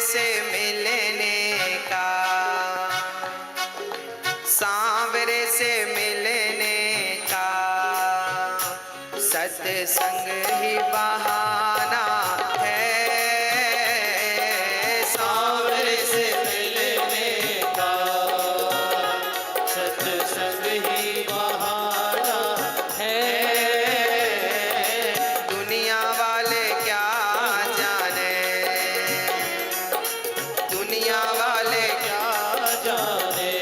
से मिलने का, सांवरे से मिलने का, सत्संग ही बहाना है। सांवरे से मिलने का, सत्संग ही बहाना है। दुनिया वाले क्या जाने, दुनिया वाले क्या जाने,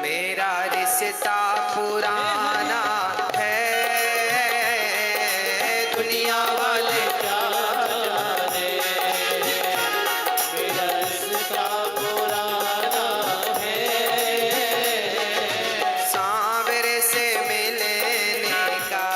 मेरा रिश्ता पुराना है। दुनिया वाले क्या जाने, मेरा रिश्ता पुराना है। सांवरे से मिलने का,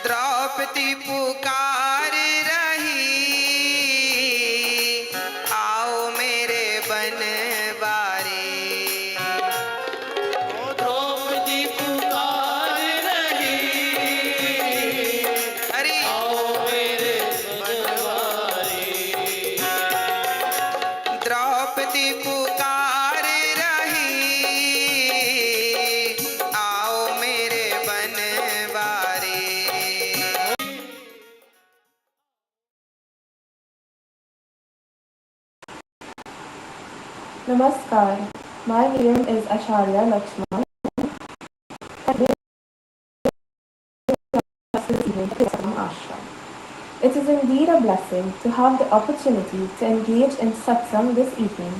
द्रौपदी पुकार रही, आओ मेरे बनवारी। द्रौपदी पुकार रही, अरे आओ मेरे बनवारी। द्रौपदी पुकार रही, आओ मेरे Banwari. Namaskar. My name is Acharya Lakshman. It is indeed a blessing to have the opportunity to engage in Satsang this evening,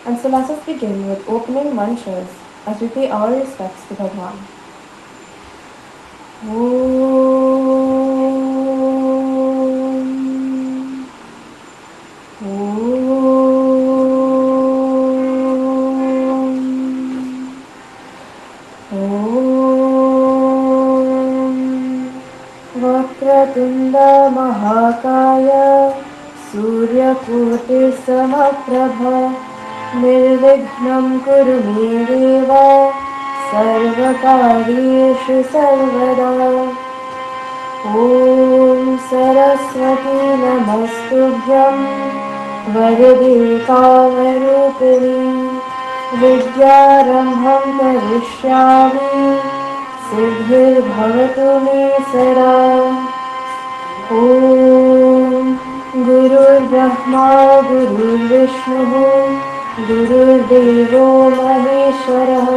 and so let us begin with opening mantras as we pay our respects to Bhagwan. वक्रतुण्ड महाकाय सूर्यकोटिसमप्रभ निर्विघ्नं कुरु मे देव सर्वकार्येषु सर्वदा। ॐ सरस्वती नमस्तुभ्यं वरदे कामरूपिणी विद्यारम्भं करिष्यामि सिद्धिर्भवतु मे सदा। ॐ गुरुर्ब्रह्मा गुरुर्विष्णुः गुरुर्देवो महेश्वरः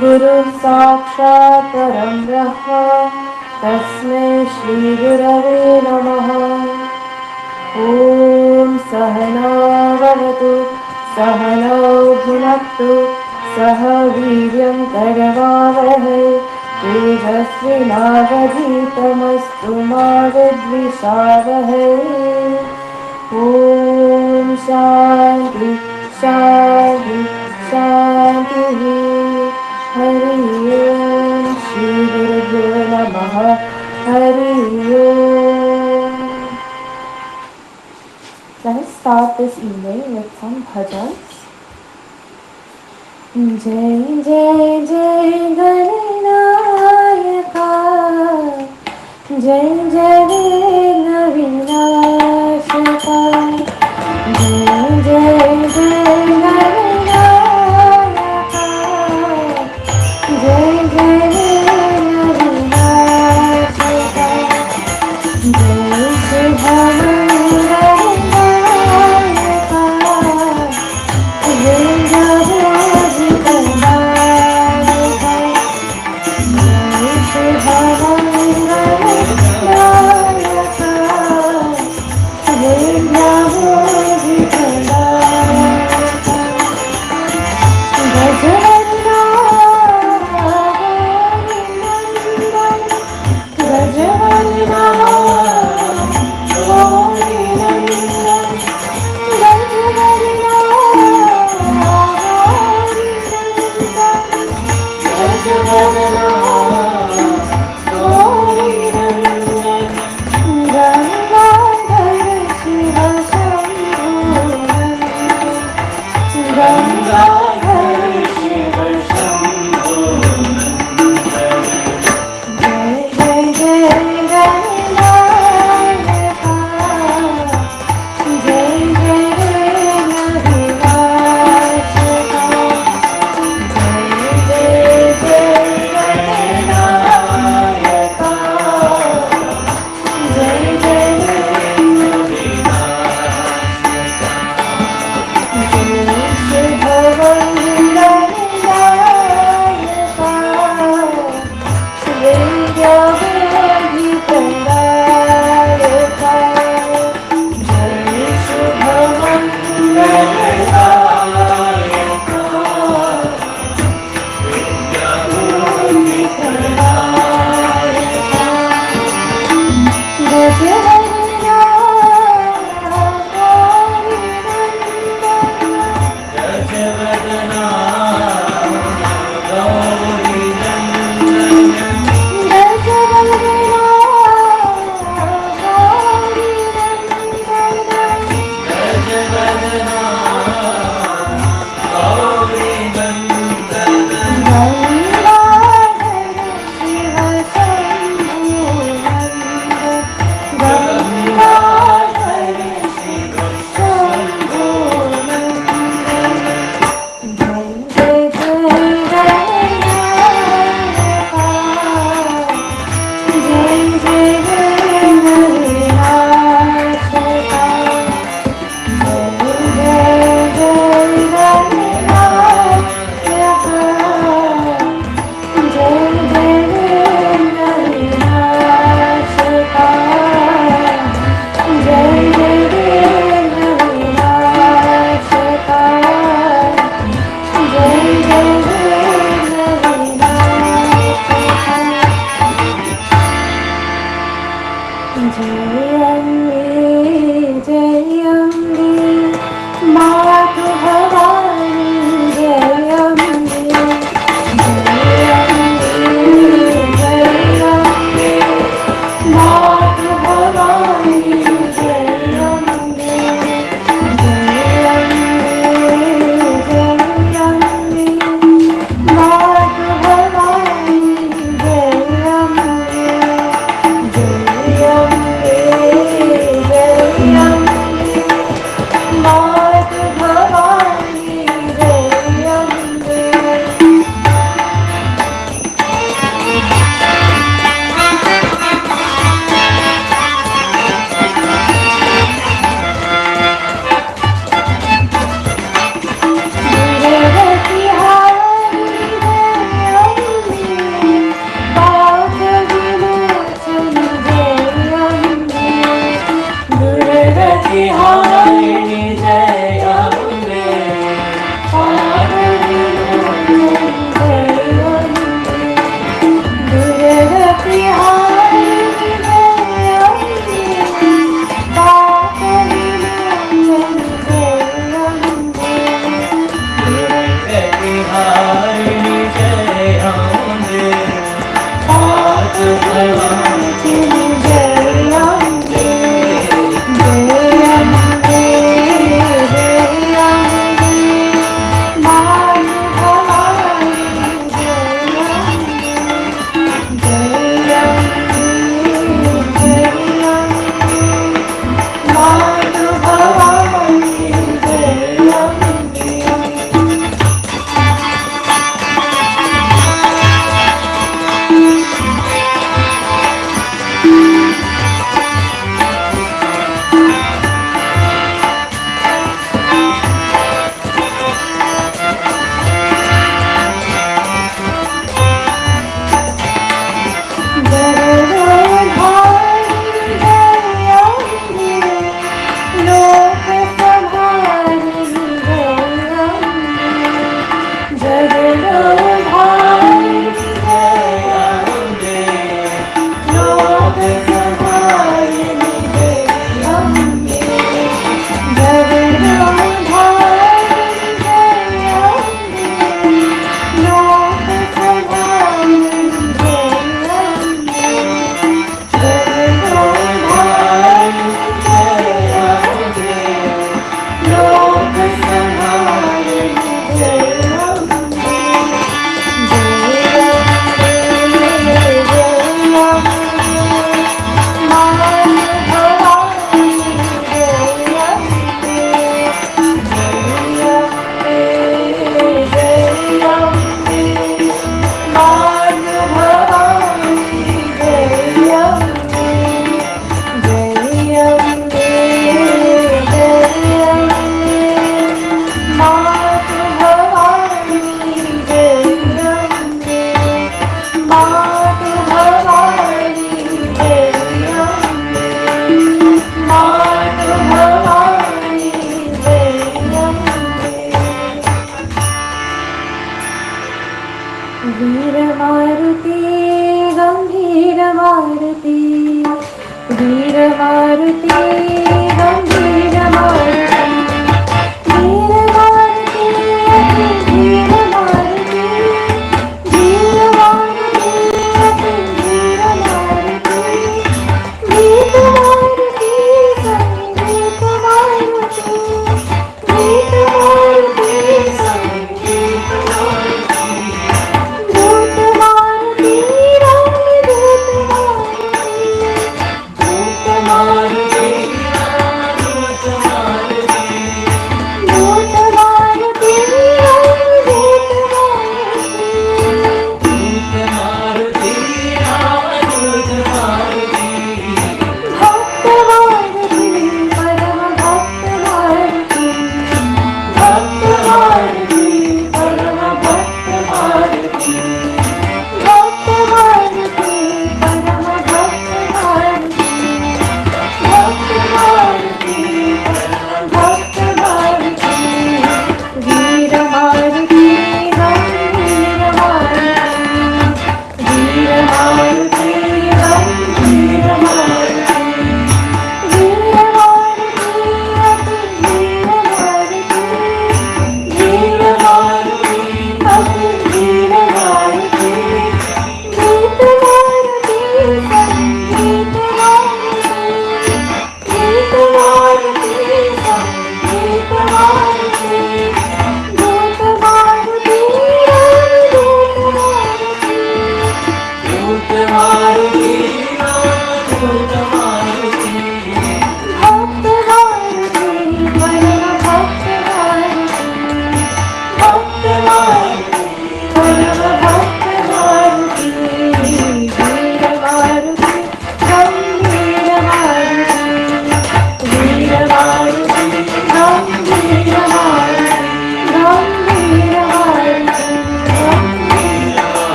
गुरुः साक्षात् परं ब्रह्म तस्मै श्रीगुरवे नमः। ॐ सहना भवतु सहनौ भुनक्तु सह वीर्यं करवावहै तेजस्विनावधीतमस्तु मा विद्विषावहै। ॐ शान्ति शान्ति शान्तिः। हरि ओम श्री गुरुभ्यो नमः। हरि ओम। Let us start this evening with some bhajans. जय जय जय गणनायका जय जय विघ्न विनाशका जय जय जय गणनायका जय जय विघ्न विनाशका जय शुभमंगलनायका जय जय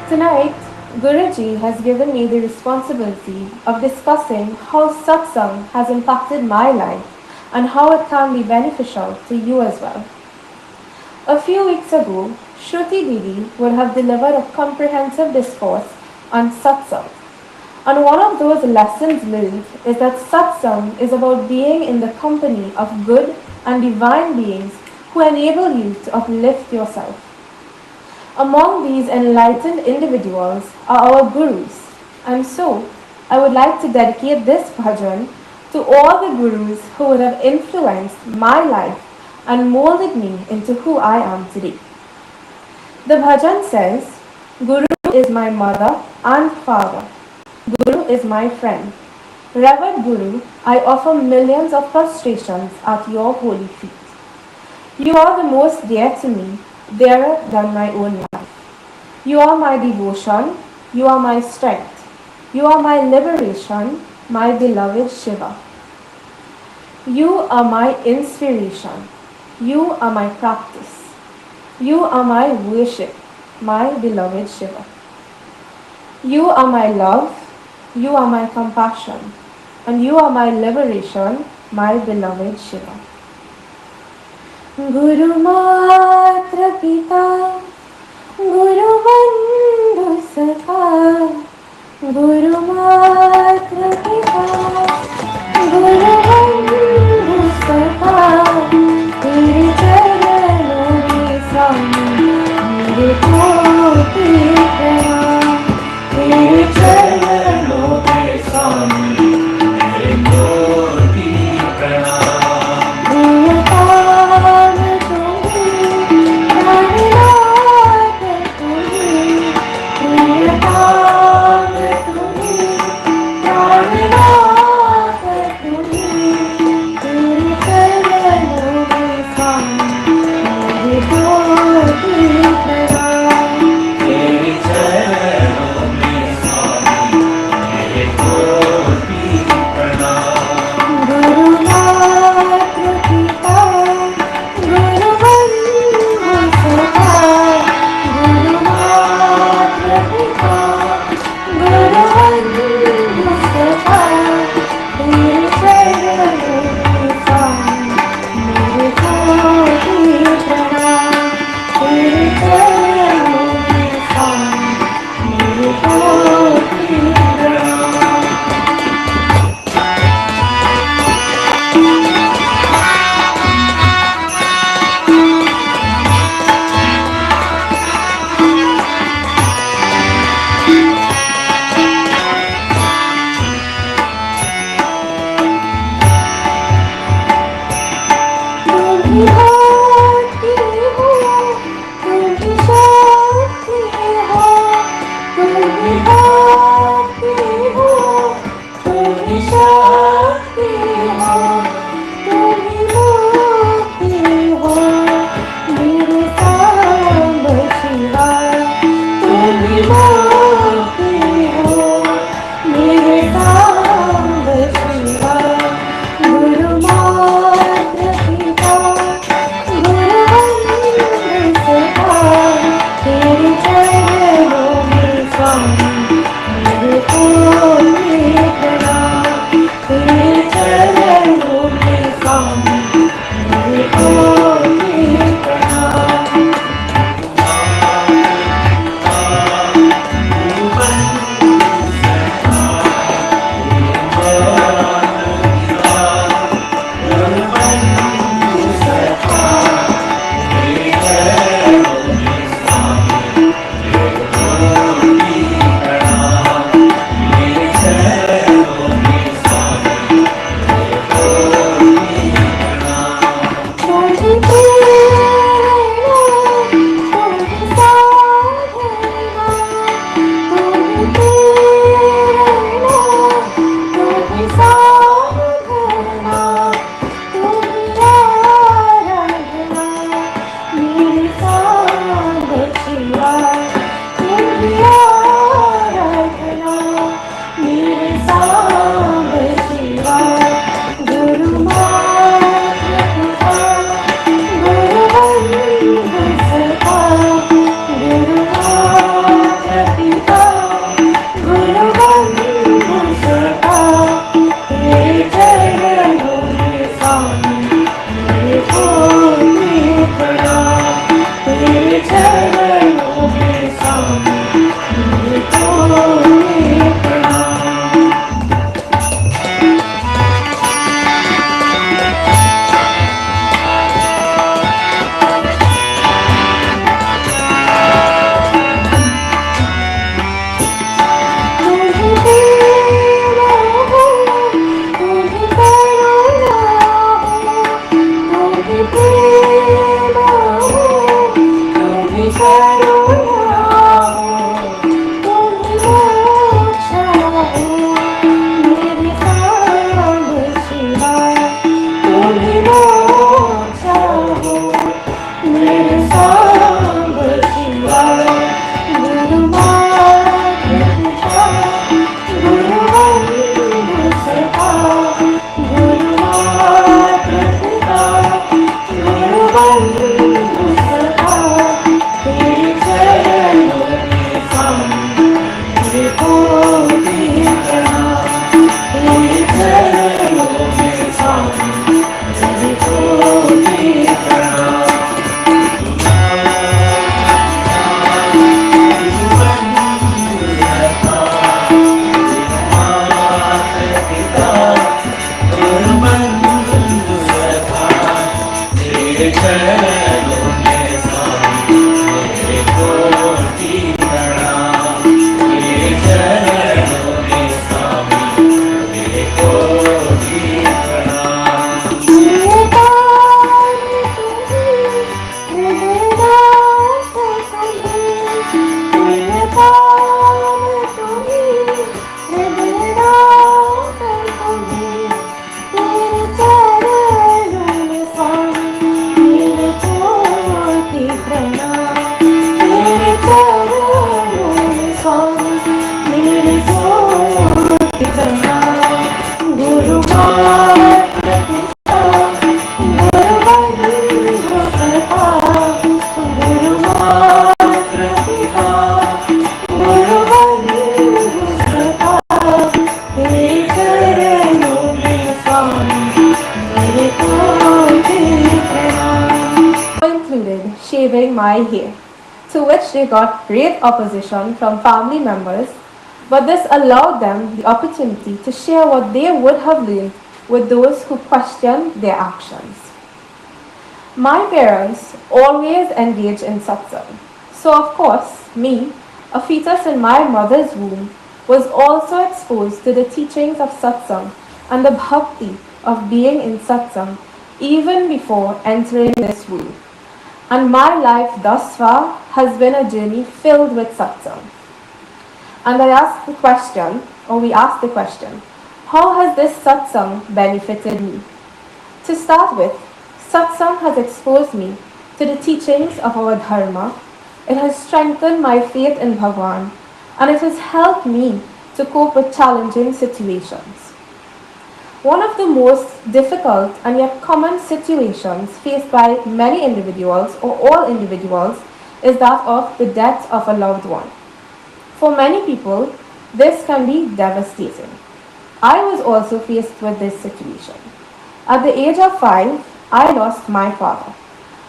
Tonight, Guruji has given me the responsibility of discussing how Satsang has impacted my life and how it can be beneficial to you as well. A few weeks ago, Shruti Didi would have delivered a comprehensive discourse on Satsang, And one of those lessons learned is that Satsang is about being in the company of good and divine beings who enable you to uplift yourself. Among these enlightened individuals are our gurus, and so I would like to dedicate this bhajan to all the gurus who would have influenced my life and molded me into who I am today. The bhajan says, Guru is my mother and father. Guru is my friend. Revered Guru, I offer millions of prostrations at your holy feet. You are the most dear to me, dearer than my own life. You are my devotion, you are my strength, you are my liberation, my beloved Shiva. You are my inspiration, you are my practice, you are my worship, my beloved Shiva. You are my love, you are my compassion, and you are my liberation, my beloved Shiva. Guru Matra Pita, Guru Bandhu Sakha, Guru Matra Pita, Guru Bandhu Sakha, Tere charanon mein Swami, mere koti pranam, Tere charanon mein Swami, mere koti pranam. Guru Mat Pita, Guru Bandhu Prata, Guru Mat Pita, Guru Bandhu Prata, Tere Charano mein Swami, mere koti pranam. Included shaving my hair, to which they got great opposition from family members, but this allowed them the opportunity to share what they would have learned with those who questioned their actions. My parents always engaged in satsang, so of course, me, a fetus in my mother's womb, was also exposed to the teachings of satsang and the bhakti of being in satsang even before entering this world. And my life thus far has been a journey filled with satsang. And we asked the question, how has this satsang benefited me? To start with, satsang has exposed me to the teachings of our dharma, it has strengthened my faith in Bhagwan, and it has helped me to cope with challenging situations. One of the most difficult and yet common situations faced by many individuals or all individuals is that of the death of a loved one. For many people, this can be devastating. I was also faced with this situation. At the age of 5, I lost my father.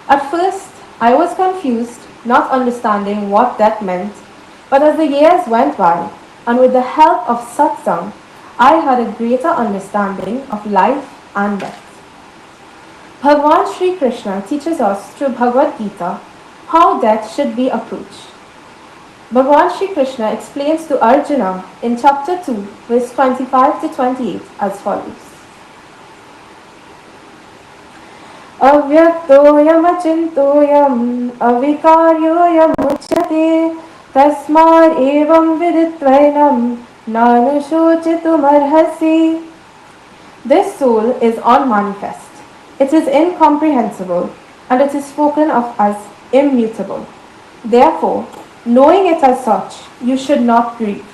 At first, I was confused, not understanding what that meant, but as the years went by, and with the help of satsang, I had a greater understanding of life and death. Bhagwan Sri Krishna teaches us through Bhagavad Gita how death should be approached. Bhagwan Sri Krishna explains to Arjuna in chapter 2, verse 25 to 28 as follows. Avyaktoyam achintoyam avikaryoyam uchyate tasmad evam viditvainam nanushochitum arhasi. This soul is unmanifest. It is incomprehensible and it is spoken of as immutable. Therefore, knowing it as such, you should not grieve.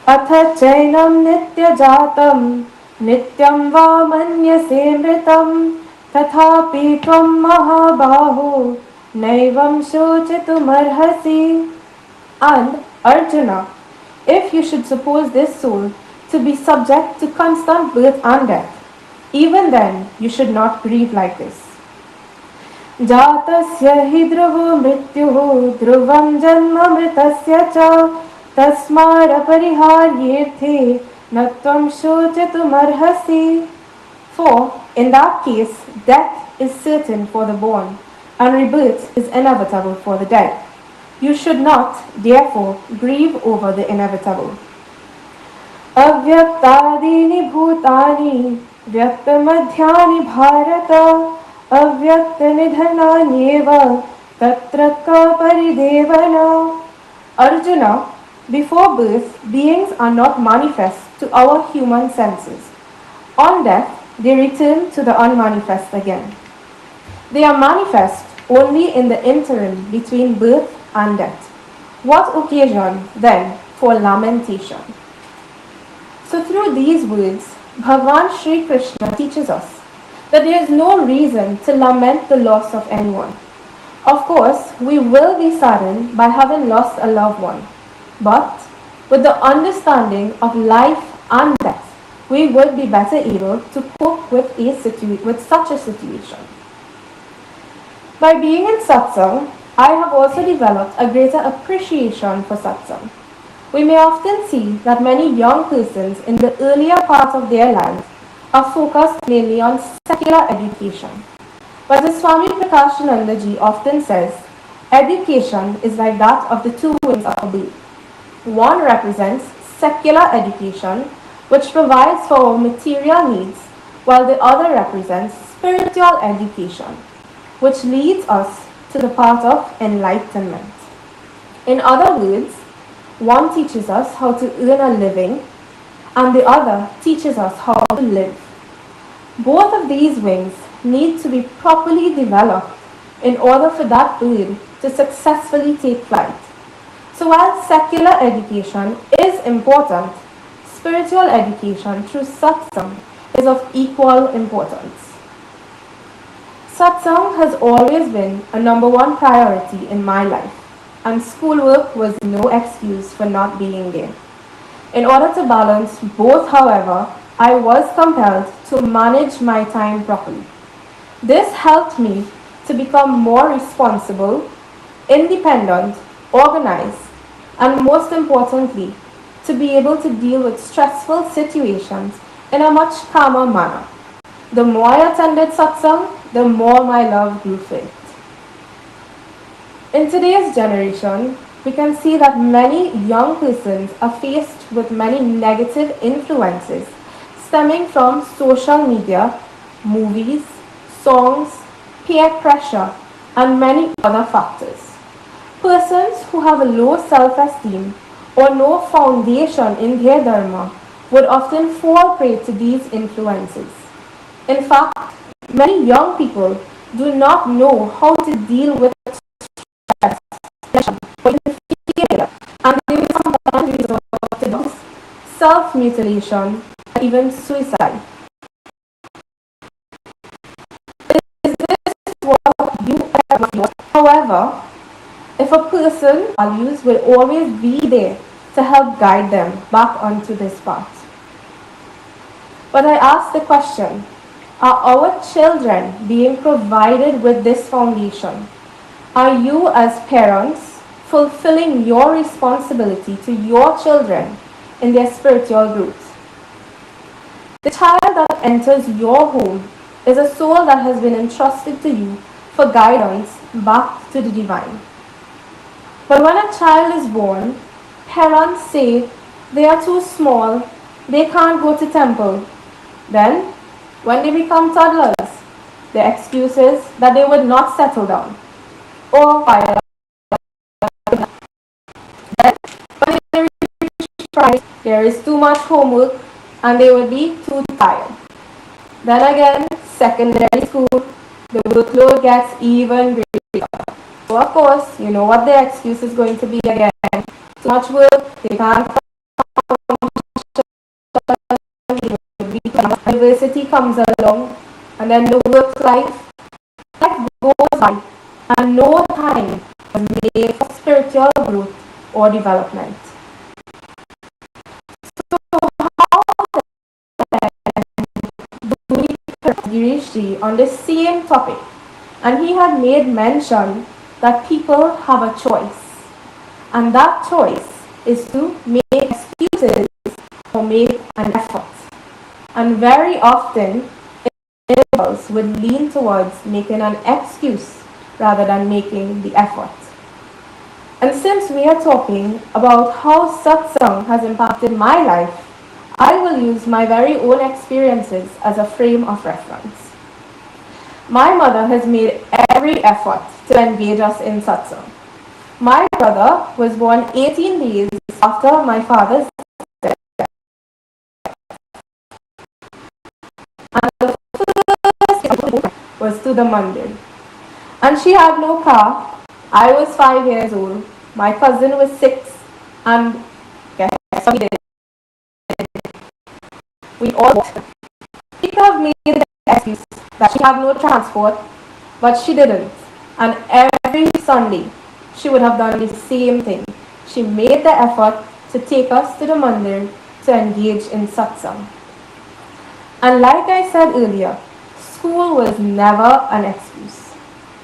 Atha chainam nitya jatam nityam va manyase mritam tathapi tvam mahabaho naivam shochitum arhasi. And Arjuna, if you should suppose this soul to be subject to constant birth and death, even then you should not grieve like this. Jatasya hi dhruvo mrityuho dhruvam janma mritasya cha tasmad apariharyerthe natvam shochitum arhasi. For in that case, death is certain for the born, and rebirth is inevitable for the dead. You should not, therefore, grieve over the inevitable. Avyaktadini bhutani vyaktamadhyani bharata avyaktanidhananyeva tatra ka paridevana. Arjuna, before birth, beings are not manifest to our human senses. On death, they return to the unmanifest again. They are manifest only in the interim between birth and death. What occasion, then, for lamentation? So through these words, Bhagwan Sri Krishna teaches us that there is no reason to lament the loss of anyone. Of course, we will be saddened by having lost a loved one, but with the understanding of life and death, we would be better able to cope with such a situation. By being in satsang, I have also developed a greater appreciation for satsang. We may often see that many young persons in the earlier part of their lives are focused mainly on secular education. But as Swami Prakashananda ji often says, education is like that of the two wings of a bird. One represents secular education, which provides for our material needs, while the other represents spiritual education, which leads us to the path of enlightenment. In other words, one teaches us how to earn a living, and the other teaches us how to live. Both of these wings need to be properly developed in order for that bird to successfully take flight. So while secular education is important, spiritual education through satsang is of equal importance. Satsang has always been a number one priority in my life, and schoolwork was no excuse for not being there. In order to balance both, however, I was compelled to manage my time properly. This helped me to become more responsible, independent, organized, and most importantly, to be able to deal with stressful situations in a much calmer manner. The more I attended satsang, the more my love grew for it. In today's generation, we can see that many young persons are faced with many negative influences stemming from social media, movies, songs, peer pressure, and many other factors. Persons who have a low self-esteem or no foundation in their dharma would often fall prey to these influences. In fact, many young people do not know how to deal with stress, depression, or even failure, and they will sometimes resort to drugs, self-mutilation, and even suicide. Is this what you ever want? However, if a person values will always be there to help guide them back onto this path. But I ask the question, are our children being provided with this foundation? Are you as parents fulfilling your responsibility to your children in their spiritual growth? The child that enters your home is a soul that has been entrusted to you for guidance back to the divine. But when a child is born, parents say they are too small, they can't go to temple. Then, when they become toddlers, the excuse is that they would not settle down. Or fire. Then, when they reach prime, there is too much homework and they would be too tired. Then again, secondary school, the workload gets even greater. So of course, you know what the excuse is going to be again. Too much work, they can't university comes along, and then the work life goes by, and no time is made for spiritual growth or development. So how do we Girishji on the same topic? And he had made mention that people have a choice, and that choice is to make excuses or make an effort. And very often, individuals would lean towards making an excuse rather than making the effort. And since we are talking about how satsang has impacted my life, I will use my very own experiences as a frame of reference. My mother has made every effort to engage us in satsang. My brother was born 18 days after my father's death. And the first was to the mandir. And she had no car. I was 5 years old. My cousin was 6. And guess what we did? We all walked. She could have made the excuse that she had no transport, but she didn't. And every Sunday, she would have done the same thing. She made the effort to take us to the mandir to engage in satsang. And like I said earlier, school was never an excuse.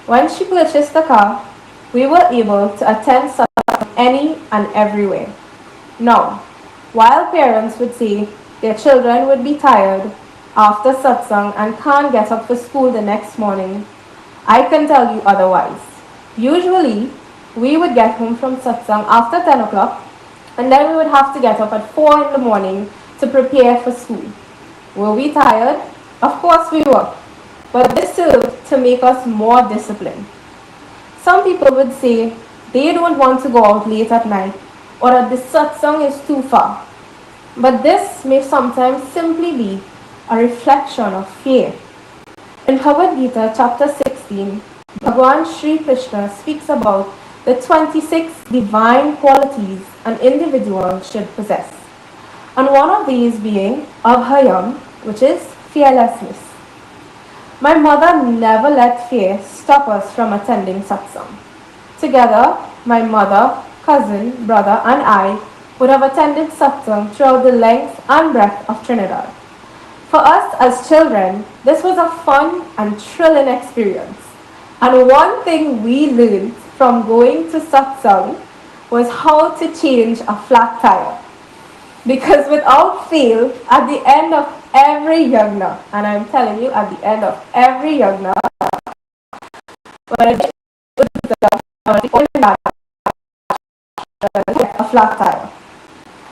When she purchased the car, we were able to attend satsang any and everywhere. Now, while parents would say their children would be tired after satsang and can't get up for school the next morning, I can tell you otherwise. Usually, we would get home from satsang after 10 o'clock, and then we would have to get up at 4 in the morning to prepare for school. Were we tired? Of course we were. But this served to make us more disciplined. Some people would say they don't want to go out late at night, or that the satsang is too far. But this may sometimes simply be a reflection of fear. In Bhagavad Gita chapter 16, Bhagwan Sri Krishna speaks about the 26 divine qualities an individual should possess. and one of these being abhayam, which is fearlessness. My mother never let fear stop us from attending satsang. Together, my mother, cousin, brother, and I would have attended satsang throughout the length and breadth of Trinidad. For us as children, this was a fun and thrilling experience. And one thing we learned from going to satsang was how to change a flat tire. Because without fail, at the end of every yagna, and I'm telling you, at the end of every yagna, when a flat tire.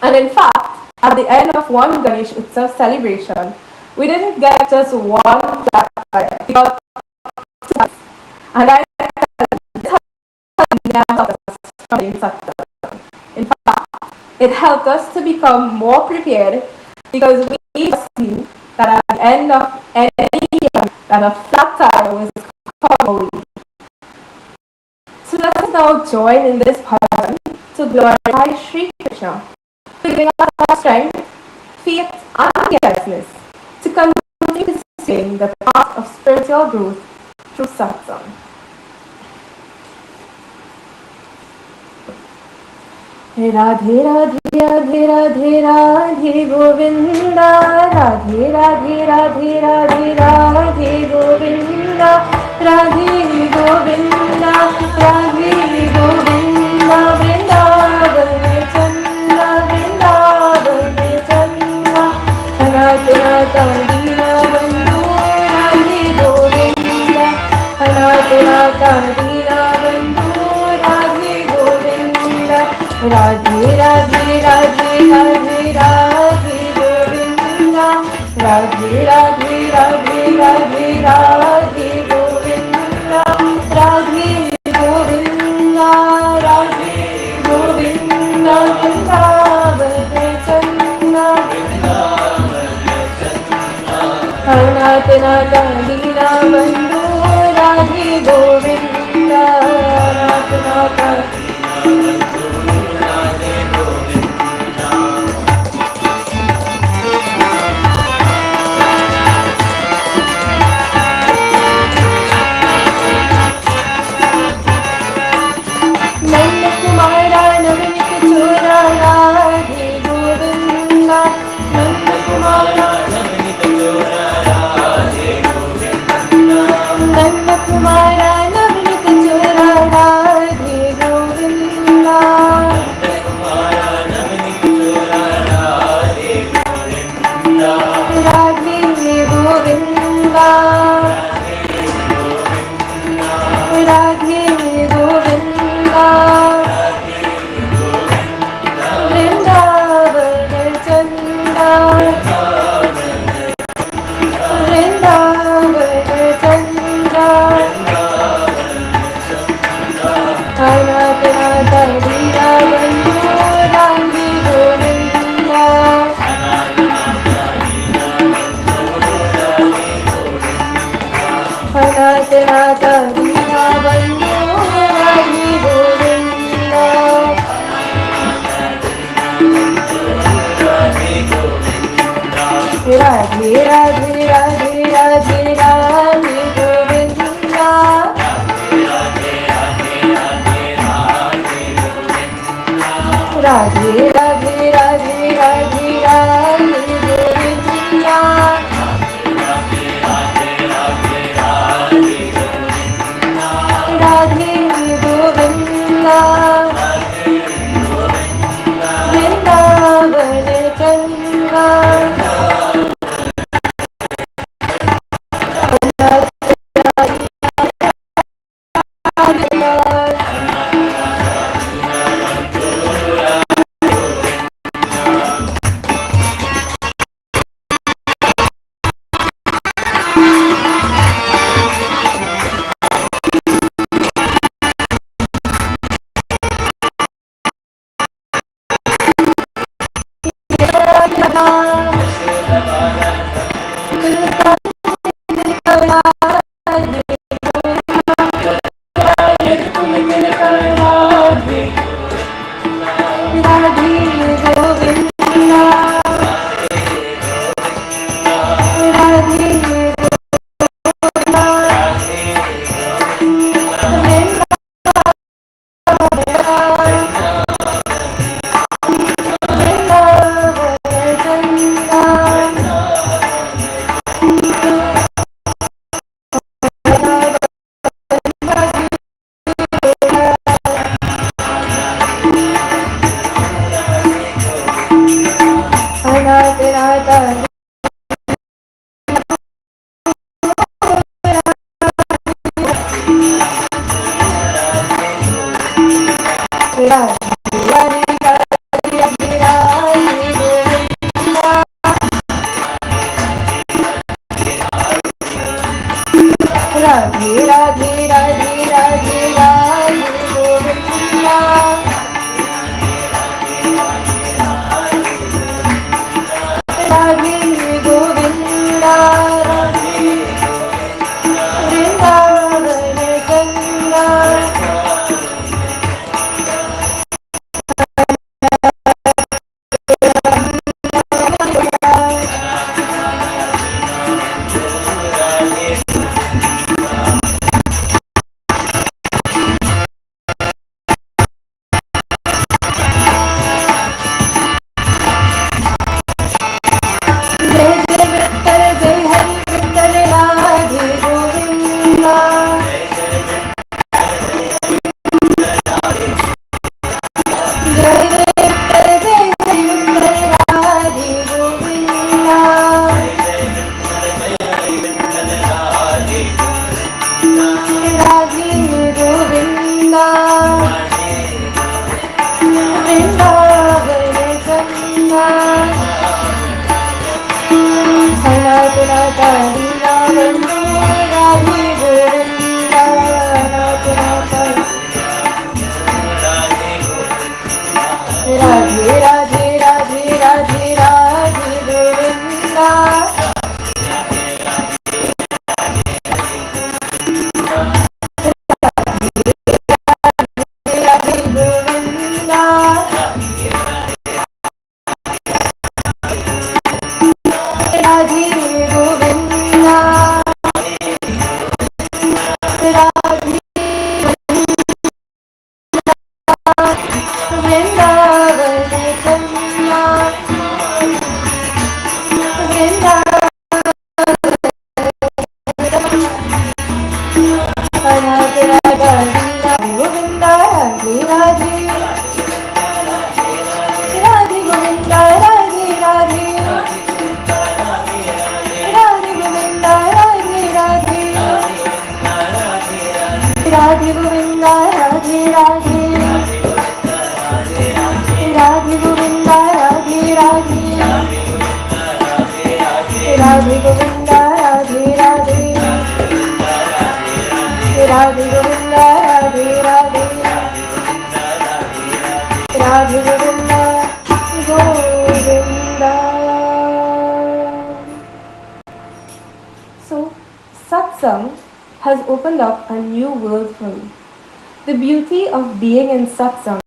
And in fact, at the end of one Ganesh Utsav celebration, we didn't get just one flat tire. We got two. And I in fact, it helped us to become more prepared because we knew that at the end of any year that a flat tire was coming. So let us now join in this bhajan to glorify Sri Krishna, giving us strength, faith, and fearlessness to continue to sing the path of spiritual growth through satsang. Radhe Radhe Radhe Radhe Radhe Govinda, Radhe Radhe Radhe Radhe Radhe Govinda, Radhe Govinda, Radhe Govinda, Vrindavan Chandra, Vrindavan Chandra, Radhe Radhe Bandhu, Radhe Govinda, Radhe Radhe Bandhu, Radhe Govinda, Radhe Radhe Radhe Radhe Radhe Govinda, Radhe Radhe Radhe Radhe Radhe Govinda, Radhe Govinda, Radhe Govinda, Vrindavan Chandra, Anat Nata Dina Bandhu, Radhe Govinda, Anat Nata Radhe Radhe Radhe Radhe Radhe Govinda, Radhe Radhe Radhe Radhe Radhe Govinda, Radhe Govinda, Vrindavan Chandra, So, Satsang has opened up a new world for me. The beauty of being in Satsang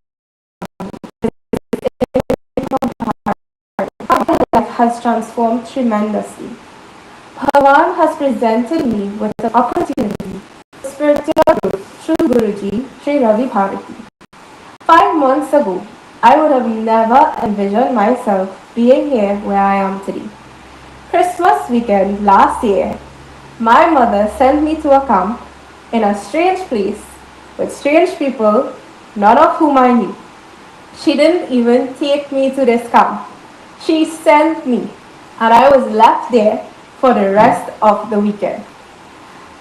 has transformed tremendously. Bhagavan has presented me with the opportunity for spiritual growth through Guruji, Sri Ravi Bharati. 5 months ago, I would have never envisioned myself being here where I am today. Christmas weekend last year, my mother sent me to a camp in a strange place with strange people, none of whom I knew. She didn't even take me to this camp. She sent me, and I was left there for the rest of the weekend.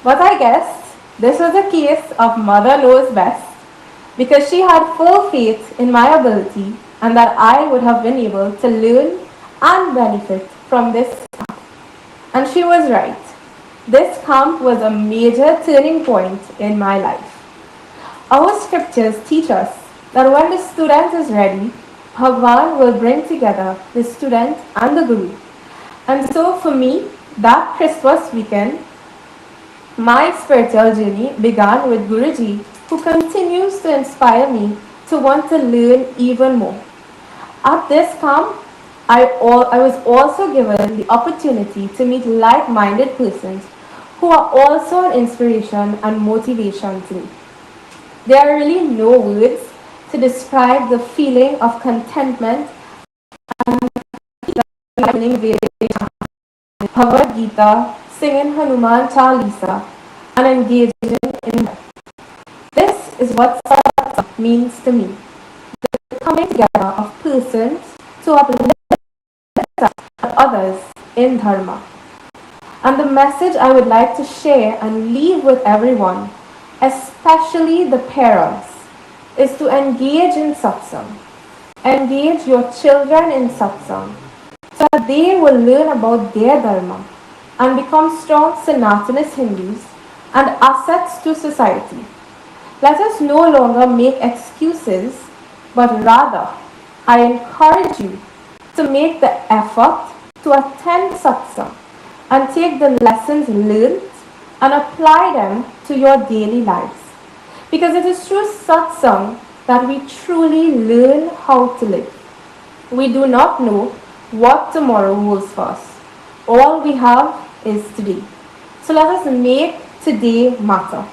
But I guess this was a case of mother knows best, because she had full faith in my ability and that I would have been able to learn and benefit from this camp. And she was right. This camp was a major turning point in my life. Our scriptures teach us that when the student is ready, Bhagavan will bring together the student and the Guru. And so for me, that Christmas weekend, my spiritual journey began with Guruji, who continues to inspire me to want to learn even more. At this camp, I was also given the opportunity to meet like-minded persons who are also an inspiration and motivation to me. There are really no words to describe the feeling of contentment and learning Bhagavad Gita, singing Hanuman Chalisa, and engaging in that. This is what Satsang means to me. The coming together of persons to uplift others in Dharma. And the message I would like to share and leave with everyone, especially the parents, is to engage in satsang. Engage your children in satsang so that they will learn about their dharma and become strong Sanatanis Hindus and assets to society. Let us no longer make excuses, but rather, I encourage you to make the effort to attend satsang and take the lessons learned and apply them to your daily lives. Because it is through satsang that we truly learn how to live. We do not know what tomorrow holds for us. All we have is today. So let us make today matter.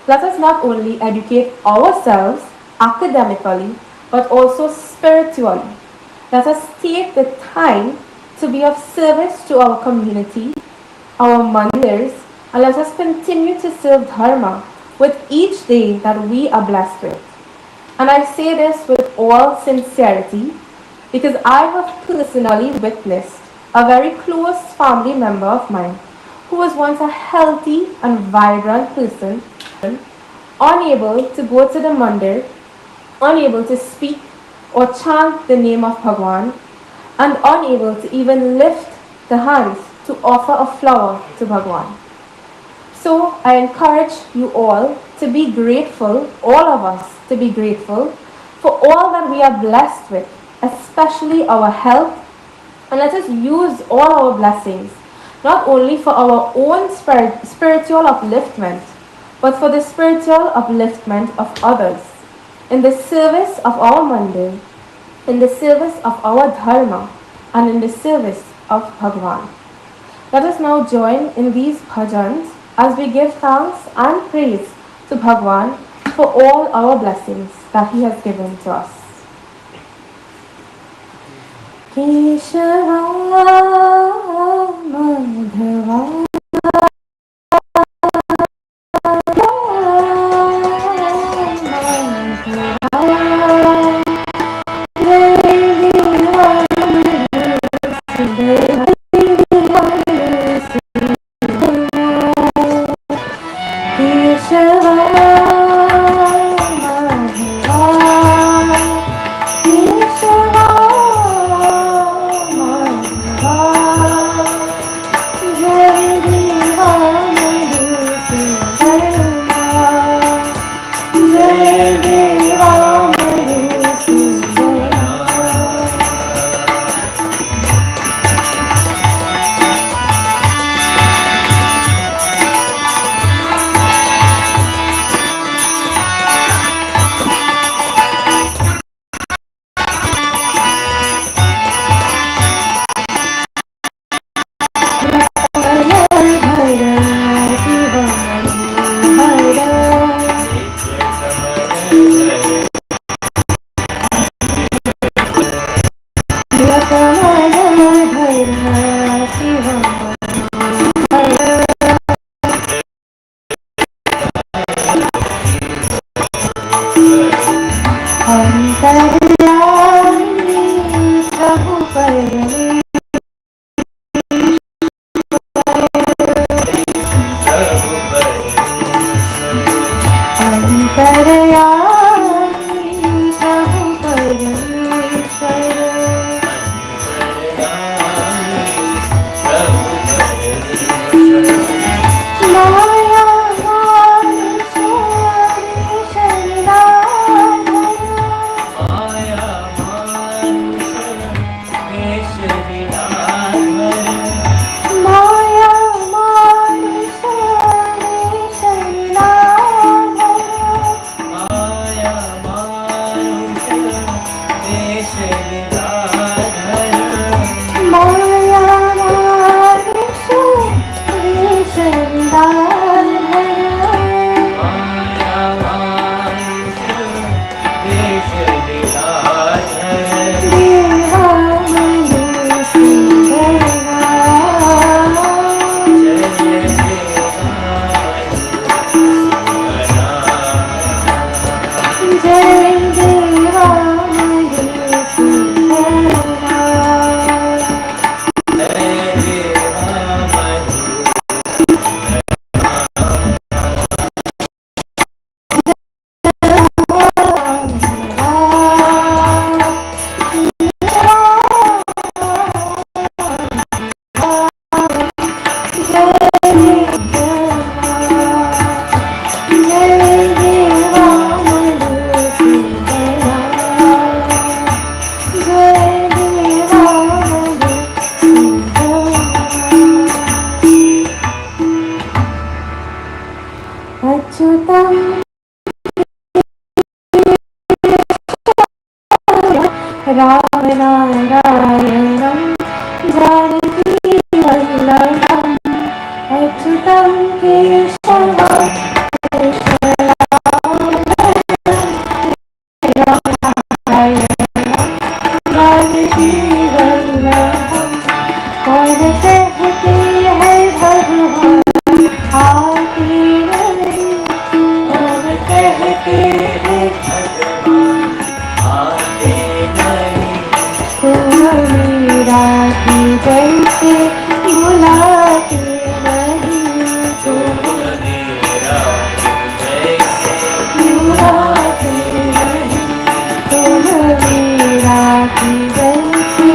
Let us not only educate ourselves academically, but also spiritually. Let us take the time to be of service to our community, our mandirs, and let us continue to serve Dharma with each day that we are blessed with. And I say this with all sincerity because I have personally witnessed a very close family member of mine who was once a healthy and vibrant person, unable to go to the mandir, unable to speak or chant the name of Bhagwan, and unable to even lift the hands to offer a flower to Bhagwan. So I encourage you all to be grateful, all of us to be grateful for all that we are blessed with, especially our health, and let us use all our blessings, not only for our own spiritual upliftment, but for the spiritual upliftment of others, in the service of our mandir, in the service of our dharma, and in the service of Bhagwan. Let us now join in these bhajans as we give thanks and praise to Bhagwan for all our blessings that He has given to us. Keshava Madhava Jai अच्युतं रामनारायणं जानकीवल्लभम् अच्युतं केशवं जानकीवल्लभम् कौन कहते हैं भगवान आते नहीं कौन कहते हैं तुम मीरा की जैसे बुलाते नहीं तुम बुलाते नहीं तुम मीरा की जैसे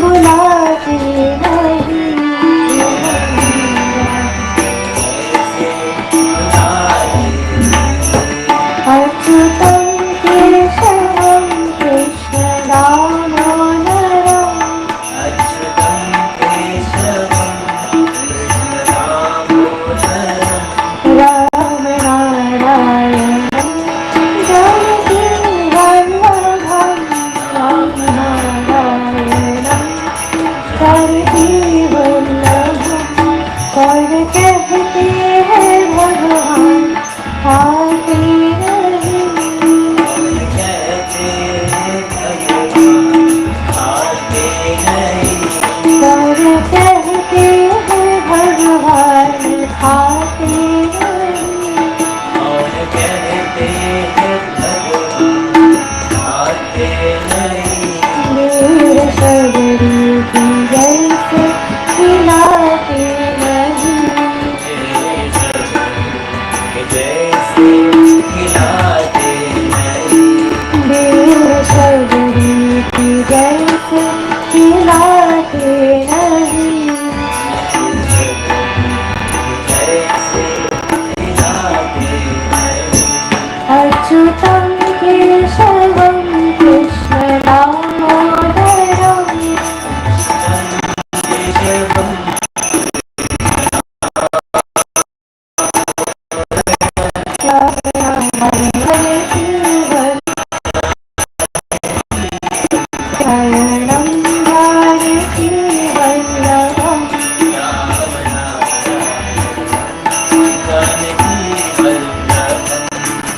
बुलाते नहीं अच्युतं केशवं कृष्ण दामोदरम् रामनारायणं जानकीवल्लभम् रामनारायणं जानकीवल्लभम् कौन कहते हैं भगवान आते नहीं कौन कहते हैं भगवान आते नहीं दूर शबरी की जैसे खिलाते नहीं दूर शबरी की जैसे खिलाते नहीं अच्युतं केशवं कृष्ण दामोदरम् नारायणं जानकीवल्लभम्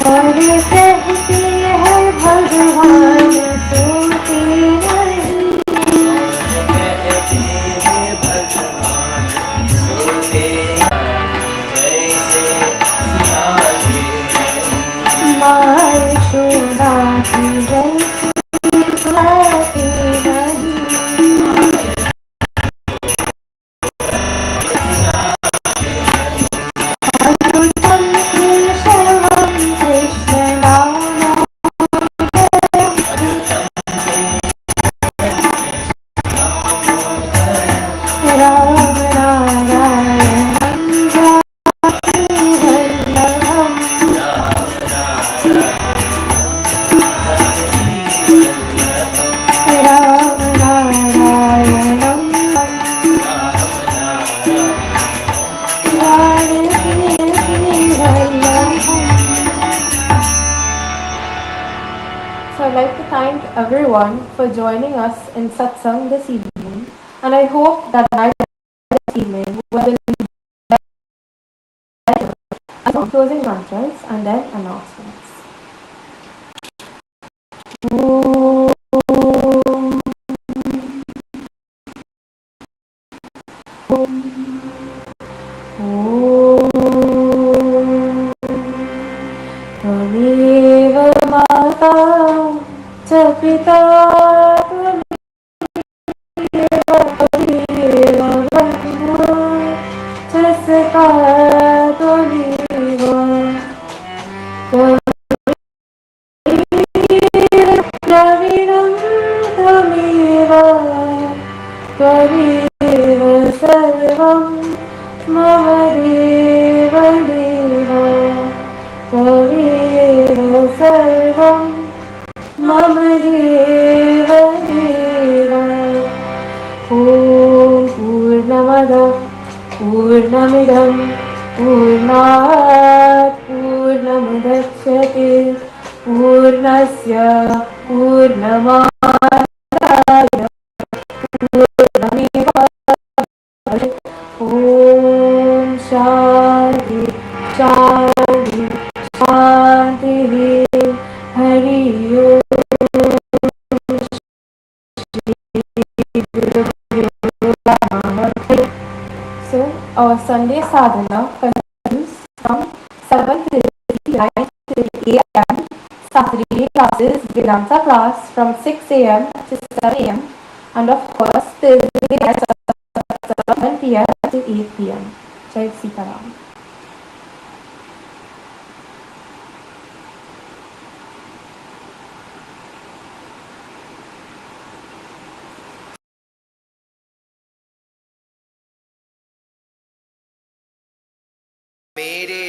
कौन कहते हैं भगवान सोते नहीं माँ यशोदा की जैसे बुलाते नहीं अच्युतं केशवं Krishna रामनारायणं जानकीवल्लभम् रामनारायणं जानकीवल्लभम्. So I'd like to thank everyone for joining us in Satsang this evening, and I hope that night this evening will be closing mantras and then announcements. त्वमेव माता च पिता त्वमेव बन्धुः च सखा त्वमेव द्रविणं त्वमेव त्वमेव सर्वं मम देव देव त्वमेव सर्वं मम देव देव ॐ पूर्णमदः पूर्णमिदं पूर्णात् पूर्णमुदच्यते पूर्णस्य पूर्णमादाय पूर्णमेवावशिष्यते। ॐ शान्ति शान्ति शान्तिः। हरि ओम्। So, our Sunday sadhana continues from 7:30 to 8 a.m. Saturday classes, Vedanta class from 6 a.m. to 7 a.m. And of course, Thursday nights from 7 p.m. to 8 p.m. Jai Sitaram. मेरे